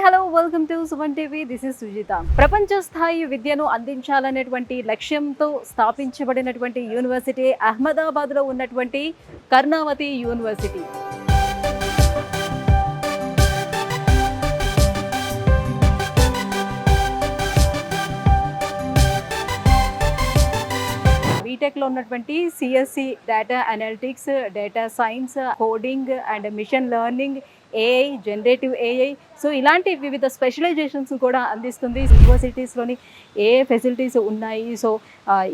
Hello welcome to Suman TV. This is Sujitha. ప్రపంచ స్థాయి విద్యను అందించాలనేటువంటి లక్ష్యంతో స్థాపించబడినటువంటి యూనివర్సిటీ అహ్మదాబాద్లో ఉన్నటువంటి కర్ణావతి యూనివర్సిటీ. బీటెక్లో ఉన్నటువంటి CSC, data analytics, data science, coding and machine learning, AI, generative AI, so ఇలాంటి వివిధ స్పెషలైజేషన్స్ కూడా అందిస్తుంది. యూనివర్సిటీస్లోని ఏ ఫెసిలిటీస్ ఉన్నాయి, సో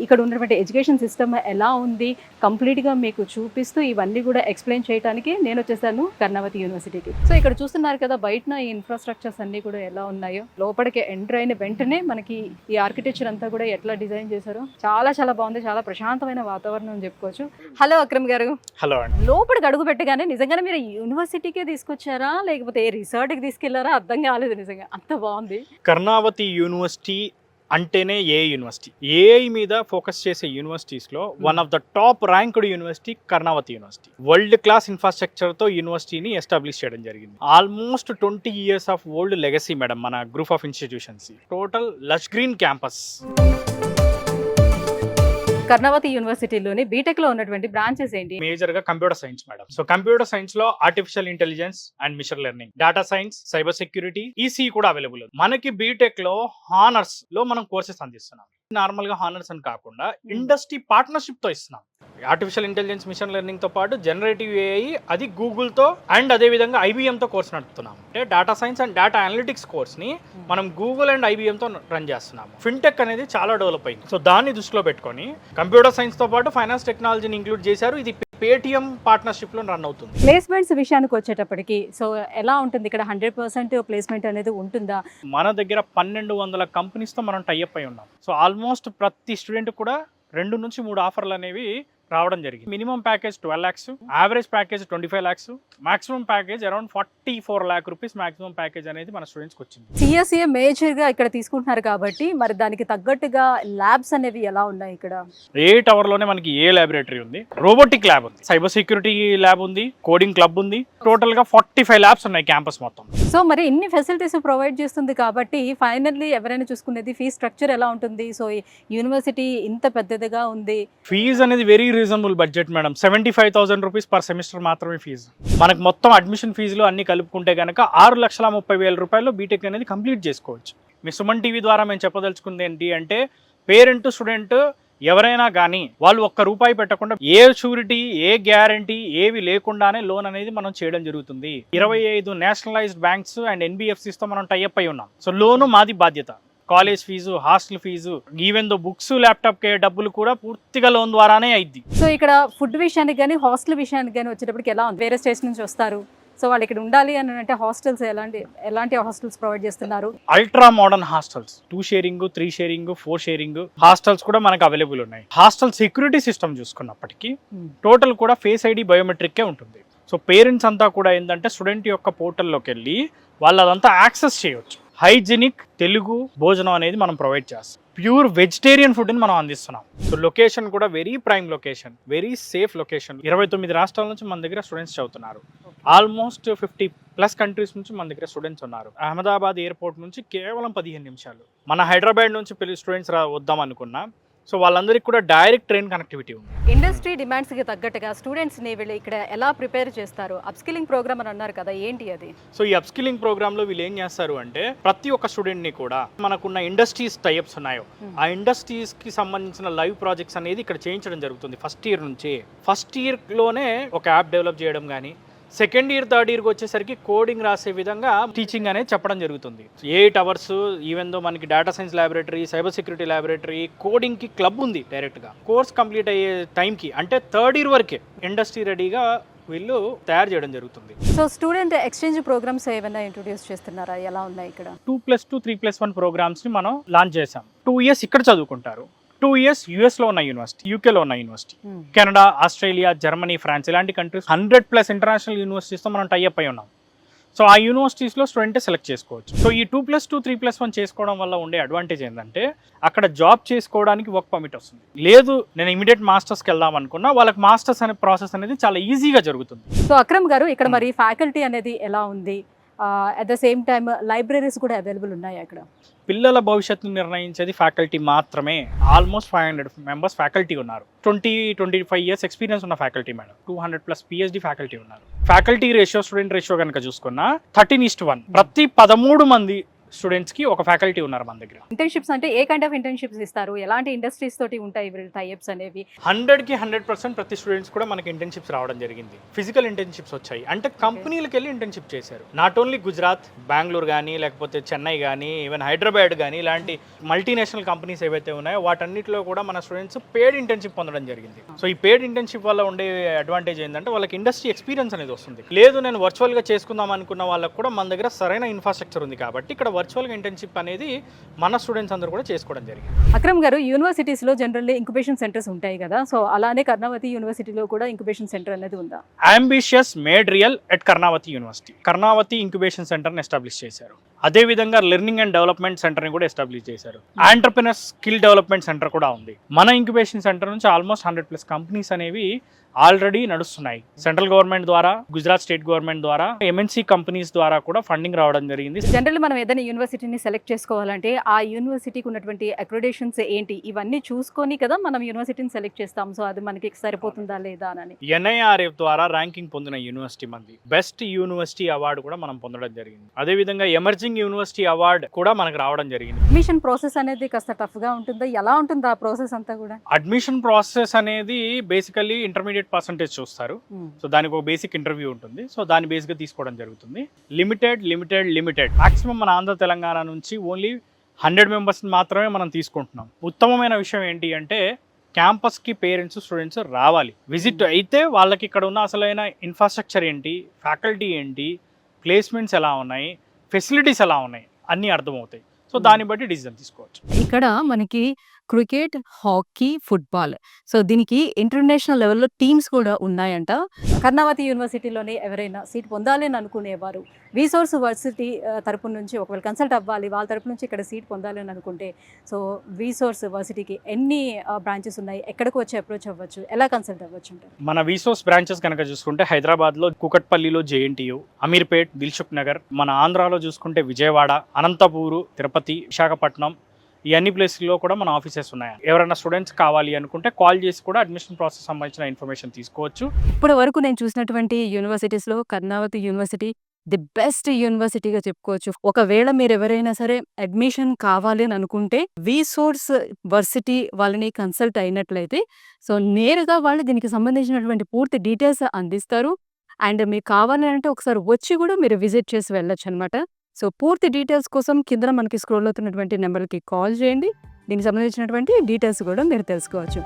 ఇక్కడ ఉన్నటువంటి ఎడ్యుకేషన్ సిస్టమ్ ఎలా ఉంది కంప్లీట్గా మీకు చూపిస్తూ ఇవన్నీ కూడా ఎక్స్ప్లెయిన్ చేయడానికి నేను వచ్చేసాను కర్ణావతి యూనివర్సిటీకి. సో ఇక్కడ చూస్తున్నారు కదా బయటన ఈ ఇన్ఫ్రాస్ట్రక్చర్స్ అన్నీ కూడా ఎలా ఉన్నాయో, లోపలికి ఎంటర్ అయిన వెంటనే మనకి ఈ ఆర్కిటెక్చర్ అంతా కూడా ఎట్లా డిజైన్ చేశారో చాలా చాలా బాగుంది. చాలా ప్రశాంతమైన వాతావరణం అని చెప్పుకోవచ్చు. హలో అక్రమ్ గారు. హలో అండి. లోపలికి అడుగు పెట్టగానే నిజంగానే మీరు యూనివర్సిటీకే తీసుకొచ్చారా లేకపోతే ఏ రిసార్ట్కి తీసుకెళ్లారా అర్థం కాలేదు. నిజంగా అంత బాగుంది. కర్ణావతి యూనివర్సిటీ అంటేనే ఏఐ యూనివర్సిటీ. ఏఐ మీద ఫోకస్ చేసే యూనివర్సిటీస్లో one of the top ranked university Karnavati university. World class ఇన్ఫ్రాస్ట్రక్చర్తో యూనివర్సిటీని ఎస్టాబ్లిష్ చేయడం జరిగింది. Almost 20 years of old legacy madam మన group of institutions. Total lush green campus. Karnavati యూనివర్సిటీలోని బీటెక్ లో ఉన్నటువంటి బ్రాంచెస్ ఏంటి? మేజర్ గా computer science madam. So computer science లో artificial intelligence and machine learning, data science, cyber security, EC కూడా available. మనకి BTech లో హానర్స్ లో మనం కోర్సెస్ అందిస్తున్నాం. నార్మల్ గా హానర్స్ అని కాకుండా ఇండస్ట్రీ పార్ట్నర్షిప్ తో ఇస్తున్నాం. ఆర్టిఫిషియల్ ఇంటెలిజెన్స్, మిషన్ లెర్నింగ్ తో పాటు జనరేటివ్ ఏఐ, అది గూగుల్ తో అండ్ అదే విధంగా IBM తో కోర్స్ నడుపుతున్నాం. అంటే data science and data analytics course ని మనం గూగుల్ అండ్ IBM తో రన్ చేస్తున్నాము. ఫిన్టెక్ అనేది చాలా డెవలప్ అయింది. సో దాన్ని దృష్టిలో పెట్టుకొని కంప్యూటర్ సైన్స్ తో పాటు ఫైనాన్స్ టెక్నాలజీని ఇంక్లూడ్ చేశారు. ఇది పేటిఎం పార్ట్నర్షిప్ లో రన్ అవుతుంది. ప్లేస్మెంట్స్ విషయానికి వచ్చేటప్పటికి సో ఎలా ఉంటుంది ఇక్కడ? 100% ప్లేస్మెంట్ అనేది ఉంటుందా? మన దగ్గర 1200 కంపెనీస్ తో మనం టైఅప్ అయి ఉన్నాం. సో ఆల్మోస్ట్ ప్రతి స్టూడెంట్ కూడా 2 నుంచి 3 ఆఫర్లు అనేవి రావడం జరిగింది. Minimum package 12 lakhs, average package 25 lakhs, maximum package around 44 lakh rupees maximum package అనేది మన స్టూడెంట్స్కి వచ్చింది. సిఎస్ఏ మేజర్ గా ఇక్కడ తీసుకుంటున్నారు కాబట్టి మరి దానికి తగ్గట్టుగా ల్యాబ్స్ అనేవి ఎలా ఉన్నాయి ఇక్కడ? 8 hour లోనే మనకి ఏ ల్యాబొరేటరీ ఉంది, రోబోటిక్ ల్యాబ్ ఉంది, సైబర్ సెక్యూరిటీ ల్యాబ్ ఉంది, కోడింగ్ క్లబ్ ఉంది. టోటల్ గా 45 labs ఉన్నాయి క్యాంపస్ మొత్తం. సో మరి ఇన్ని ఫెసిలిటీస్ ప్రొవైడ్ చేస్తుంది కాబట్టి ఫైనల్లీ ఎవరైనా చూసుకునేది ఫీ స్ట్రక్చర్ ఎలా ఉంటుంది? సో యూనివర్సిటీ ఇంత పెద్దదిగా ఉంది, ఫీజు అనేది very reasonable budget madam. 75,000 rupees per semester మాత్రమే ఫీజు. మనకు మొత్తం అడ్మిషన్ ఫీజులు అన్ని కలుపుకుంటే కనుక 6,30,000 రూపాయలు బీటెక్ అనేది కంప్లీట్ చేసుకోవచ్చు. మీ సుమన్ టీవీ ద్వారా మేము చెప్పదలుచుకుంది ఏంటి అంటే, పేరెంట్ స్టూడెంట్ ఎవరైనా కానీ వాళ్ళు ₹1 పెట్టకుండా ఏ షూరిటీ, ఏ గ్యారంటీ ఏవి లేకుండానే లోన్ అనేది మనం చేయడం జరుగుతుంది. 25 నేషనలైజ్డ్ బ్యాంక్స్ అండ్ NBFCs తో మనం టైఅప్ అయి ఉన్నాం. సో లోను మాది బాధ్యత. College fee, hostel fee, even though books, laptop కే డబ్బులు కూడా పూర్తిగా లోన్ ద్వారానే అయింది. సో ఇక్కడ ఫుడ్ విషయానికి కానీ హాస్టల్ విషయానికి కానీ వచ్చేటప్పటికి ఎలా ఉంది? వేరే స్టేట్స్ నుంచి వస్తారు, సో వాళ్ళు ఇక్కడ ఉండాలి అని అంటే హాస్టల్స్ ఎలాంటి హాస్టల్స్ ప్రొవైడ్ చేస్తున్నారు? Ultra modern hostels, 2 sharing, 3 sharing, 4 sharing hostels కూడా మనకు అవైలబుల్ ఉన్నాయి. హాస్టల్ సెక్యూరిటీ సిస్టమ్ చూసుకున్నప్పటికీ టోటల్ కూడా ఫేస్ ID బయోమెట్రిక్కే ఉంటుంది. సో పేరెంట్స్ అంతా కూడా ఏంటంటే స్టూడెంట్ యొక్క పోర్టల్లోకి వెళ్ళి వాళ్ళు అదంతా యాక్సెస్ చేయవచ్చు. హైజీనిక్ తెలుగు భోజనం అనేది మనం ప్రొవైడ్ చేస్తాం. ప్యూర్ వెజిటేరియన్ ఫుడ్ని మనం అందిస్తున్నాం. సో లొకేషన్ కూడా very prime location, very safe location. 29 రాష్ట్రాల నుంచి మన దగ్గర స్టూడెంట్స్ చదువుతున్నారు. ఆల్మోస్ట్ 50+ కంట్రీస్ నుంచి మన దగ్గర స్టూడెంట్స్ ఉన్నారు. అహ్మదాబాద్ ఎయిర్పోర్ట్ నుంచి కేవలం 15 నిమిషాలు. మన హైదరాబాద్ నుంచి స్టూడెంట్స్ వద్దాం అనుకున్నా, సో వాళ్ళందరికీ కూడా డైరెక్ట్ ట్రైన్ కనెక్టివిటీ ఉంది. ఇండస్ట్రీ డిమాండ్స్కి తగ్గట్టుగా స్టూడెంట్స్ని వీళ్ళు ఇక్కడ ఎలా ప్రిపేర్ చేస్తారు? అప్స్కిల్లింగ్ ప్రోగ్రామ్ అని అన్నారు కదా, ఏంటి అది? సో ఈ అప్స్కిల్లింగ్ ప్రోగ్రామ్ లో వీళ్ళు ఏం చేస్తారు అంటే, ప్రతి ఒక్క స్టూడెంట్ ని కూడా మనకున్న ఇండస్ట్రీస్ టైప్స్ ఉన్నాయో ఆ ఇండస్ట్రీస్ కి సంబంధించిన లైవ్ ప్రాజెక్ట్స్ అనేది ఇక్కడ చేయించడం జరుగుతుంది. ఫస్ట్ ఇయర్ లోనే ఒక యాప్ డెవలప్ చేయడం కానీ, సెకండ్ ఇయర్, థర్డ్ ఇయర్కి వచ్చేసరికి కోడింగ్ రాసే విధంగా టీచింగ్ అనేది చెప్పడం జరుగుతుంది. 8 hours. ఈవెన్ దో మనకి data science laboratory, cyber security laboratory, coding కి క్లబ్ ఉంది. డైరెక్ట్గా కోర్స్ కంప్లీట్ అయ్యే టైంకి అంటే 3rd year వరకే ఇండస్ట్రీ రెడీగా వీళ్ళు తయారు చేయడం జరుగుతుంది. సో స్టూడెంట్ ఎక్స్చేంజ్ ప్రోగ్రామ్స్ ఏమైనా ఇంట్రొడ్యూస్ చేస్తున్నారా? ఎలా ఉన్నాయి ఇక్కడ? 2+2, 3+1 ప్రోగ్రామ్స్ ని మనం లాంచ్ చేసాం. 2 years ఇక్కడ చదువుకుంటారు, 2 years US లో ఉన్న యూనివర్సిటీ, UK లో ఉన్న university, Canada, Australia, Germany, France ఇలాంటి కంట్రీస్ 100+ ఇంటర్నేషనల్ యూనివర్సిటీస్తో మనం టైఅప్ అయి ఉన్నాం. సో ఆ యూనివర్సిటీస్లో స్టూడెంట్ సెలెక్ట్ చేసుకోవచ్చు. సో ఈ 2+2, 3+1 చేసుకోవడం వల్ల ఉండే అడ్వాంటేజ్ ఏంటంటే, అక్కడ జాబ్ చేసుకోవడానికి వర్క్ పర్మిట్ వస్తుంది. లేదు నేను ఇమీడియట్ మాస్టర్స్కి వెళ్దాం అనుకున్నా, వాళ్ళకి మాస్టర్స్ అనే ప్రాసెస్ అనేది చాలా ఈజీగా జరుగుతుంది. సో అక్రమ్ గారు, ఇక్కడ మరి ఫ్యాకల్టీ అనేది ఎలా ఉంది? At the same time libraries కూడా అవైలబుల్ ఉన్నాయి అక్కడ. పిల్లల భవిష్యత్తును నిర్ణయించేది ఫ్యాకల్టీ మాత్రమే. ఆల్మోస్ట్ 500 మెంబర్స్ ఫ్యాకల్టీ ఉన్నారు. 20-25 ఇయర్స్ ఎక్స్పీరియన్స్ ఉన్న ఫ్యాకల్టీ మేడం. 200+ PhD ఫ్యాకల్టీ ఉన్నారు. ఫ్యాకల్టీ రేషియో స్టూడెంట్ రేషియో కనుక చూసుకున్నా 13:1. ప్రతి 13 మంది స్టూడెంట్స్కి ఒక ఫ్యాకల్టీ ఉన్నారు మన దగ్గర. ఇంటర్న్షిప్స్ అంటే ఏ కైండ్ ఆఫ్ ఇంటర్న్షిప్స్ ఇస్తారు, ఎలాంటి ఇండస్ట్రీస్ తోటి ఉంటాయి వీళ్ళ టైప్స్ అనేవి? 100కి 100% ప్రతి స్టూడెంట్స్ కూడా మనకి ఇంటర్న్షిప్స్ రావడం జరిగింది. ఫిజికల్ ఇంటర్న్షిప్స్ వచ్చాయి, అంటే కంపెనీలకు వెళ్ళి ఇంటర్న్షిప్ చేశారు. నాట్ ఓన్లీ గుజరాత్, బెంగళూరు కానీ, లేకపోతే చెన్నై కానీ, ఈవెన్ హైదరాబాద్ కానీ, ఇలాంటి మల్టీనేషనల్ కంపెనీస్ ఏవైతే ఉన్నాయో వాటన్నిటిలో కూడా మన స్టూడెంట్స్ పేడ్ ఇంటర్న్షిప్ పొందడం జరిగింది. సో ఈ పేడ్ ఇంటర్న్షిప్ వల్ల ఉండే అడ్వాంటేజ్ ఏంటంటే వాళ్ళకి ఇండస్ట్రీ ఎక్స్పీరియన్స్ అనేది వస్తుంది. లేదు నేను వర్చువల్గా చేసుకుందాం అనుకున్న వాళ్ళకి కూడా మన దగ్గర సరైన ఇన్ఫ్రాస్ట్రక్చర్ ఉంది కాబట్టి ఇక్కడ వర్చువల్గా ఇంటర్న్షిప్ అనేది మన స్టూడెంట్స్ అందరూ కూడా చేసుకోవడం జరిగింది. అక్రమ్ గారు, యూనివర్సిటీస్లో జనరల్లీ ఇంక్యుబేషన్ సెంటర్స్ ఉంటాయి కదా, సో అలానే కర్ణావతి యూనివర్సిటీలో కూడా ఇంక్యుబేషన్ సెంటర్ అనేది ఉందా? Ambitious made real at Karnavati university. Karnavati incubation సెంటర్ని ఎస్టాబ్లిష్ చేశారు. అదేవిధంగా లెర్నింగ్ అండ్ డెవలప్మెంట్ సెంటర్ని కూడా ఎస్టాబ్లిష్ చేశారు. ఆంటర్ప్రినర్ స్కిల్ డెవలప్మెంట్ సెంటర్ కూడా ఉంది. మన ఇంక్యుబేషన్ సెంటర్ నుంచి ఆల్మోస్ట్ 100+ కంపెనీస్ అనేవి ఆల్రెడీ నడుస్తున్నాయి. సెంట్రల్ గవర్నమెంట్ ద్వారా, గుజరాత్ స్టేట్ గవర్నమెంట్ ద్వారా, MNC కంపెనీస్ ద్వారా కూడా ఫండింగ్ రావడం జరిగింది. జనరల్లీ మనం ఏదైనా యూనివర్సిటీని సెలెక్ట్ చేసుకోవాలంటే ఆ యూనివర్సిటీకి ఉన్నటువంటి అక్రిడేషన్స్ ఏంటి, ఇవన్నీ చూసుకొని కదా మనం యూనివర్సిటీని సెలెక్ట్ చేస్తాం. సో అది మనకి సరిపోతుందా లేదా అని NIRF ద్వారా ర్యాంకింగ్ పొందిన యూనివర్సిటీ మంది. బెస్ట్ యూనివర్సిటీ అవార్డు కూడా మనం పొందడం జరిగింది. అదేవిధంగా ఎమర్జింగ్ యూనివర్సిటీ అవార్డు కూడా మనకు రావడం జరిగింది. అడ్మిషన్ ప్రాసెస్ అనేది కాస్త టఫ్ గా ఉంటుందా, ఎలా ఉంటుంది ఆ ప్రాసెస్ అంతా కూడా? అడ్మిషన్ ప్రాసెస్ అనేది బేసికల్లీ ఇంటర్మీడియట్ పర్సంటేజ్ చూస్తారు. సో దానికి ఒక బేసిక్ ఇంటర్వ్యూ ఉంటుంది. సో దాని బేస్గా తీసుకోవడం జరుగుతుంది. లిమిటెడ్ మాక్సిమం మన ఆంధ్ర తెలంగాణ నుంచి ఓన్లీ 100 మెంబర్స్ మాత్రమే మనం తీసుకుంటున్నాం. ఉత్తమమైన విషయం ఏంటి అంటే క్యాంపస్కి పేరెంట్స్, స్టూడెంట్స్ రావాలి, విజిట్ అయితే వాళ్ళకి ఇక్కడ ఉన్న అసలైన ఇన్ఫ్రాస్ట్రక్చర్ ఏంటి, ఫ్యాకల్టీ ఏంటి, ప్లేస్మెంట్స్ ఎలా ఉన్నాయి, ఫెసిలిటీస్ ఎలా ఉన్నాయి అన్నీ అర్థమవుతాయి. సో దాన్ని బట్టి డిసిజన్ తీసుకోవచ్చు. ఇక్కడ మనకి క్రికెట్, హాకీ, ఫుట్బాల్, సో దీనికి ఇంటర్నేషనల్ లెవెల్లో టీమ్స్ కూడా ఉన్నాయంట. కర్ణావతి యూనివర్సిటీలోనే ఎవరైనా సీట్ పొందాలి అని అనుకునేవారు విసోర్స్ వర్సిటీ తరపు నుంచి ఒకవేళ కన్సల్ట్ అవ్వాలి, వాళ్ళ తరపు నుంచి ఇక్కడ సీట్ పొందాలి అని అనుకుంటే, సో విసోర్స్ వర్సిటీకి ఎన్ని బ్రాంచెస్ ఉన్నాయి, ఎక్కడికి వచ్చి అప్రోచ్ అవ్వచ్చు, ఎలా కన్సల్ట్ అవ్వచ్చు అంటారు? మన విసోర్స్ బ్రాంచెస్ కనుక చూసుకుంటే హైదరాబాద్లో కూకట్పల్లిలో JNTU, అమీర్పేట్, దిల్సుఖ్ నగర్, మన ఆంధ్రాలో చూసుకుంటే విజయవాడ, అనంతపూరు, తిరుపతి, విశాఖపట్నం, ఈ అన్ని ప్లేస్లో కూడా మన ఆఫీసెస్ ఉన్నాయి. ఎవరైనా స్టూడెంట్స్ కావాలి అనుకుంటే కాల్ చేసి కూడా అడ్మిషన్ ప్రాసెస్ సంబంధించిన ఇన్ఫర్మేషన్ తీసుకోవచ్చు. ఇప్పటి వరకు నేను చూసినటువంటి యూనివర్సిటీస్లో కర్ణావతి యూనివర్సిటీ ది బెస్ట్ యూనివర్సిటీగా చెప్పుకోవచ్చు. ఒకవేళ మీరు ఎవరైనా సరే అడ్మిషన్ కావాలి అని అనుకుంటే విసోర్స్ వర్సిటీ వాళ్ళని కన్సల్ట్ అయినట్లయితే సో నేరుగా వాళ్ళు దీనికి సంబంధించినటువంటి పూర్తి డీటెయిల్స్ అందిస్తారు. అండ్ మీకు కావాలి అంటే ఒకసారి వచ్చి కూడా మీరు విజిట్ చేసి వెళ్ళొచ్చు అనమాట. సో పూర్తి డీటెయిల్స్ కోసం కింద మనకి స్క్రోల్ అవుతున్నటువంటి నెంబర్కి కాల్ చేయండి. దీనికి సంబంధించినటువంటి డీటెయిల్స్ కూడా మీరు తెలుసుకోవచ్చు.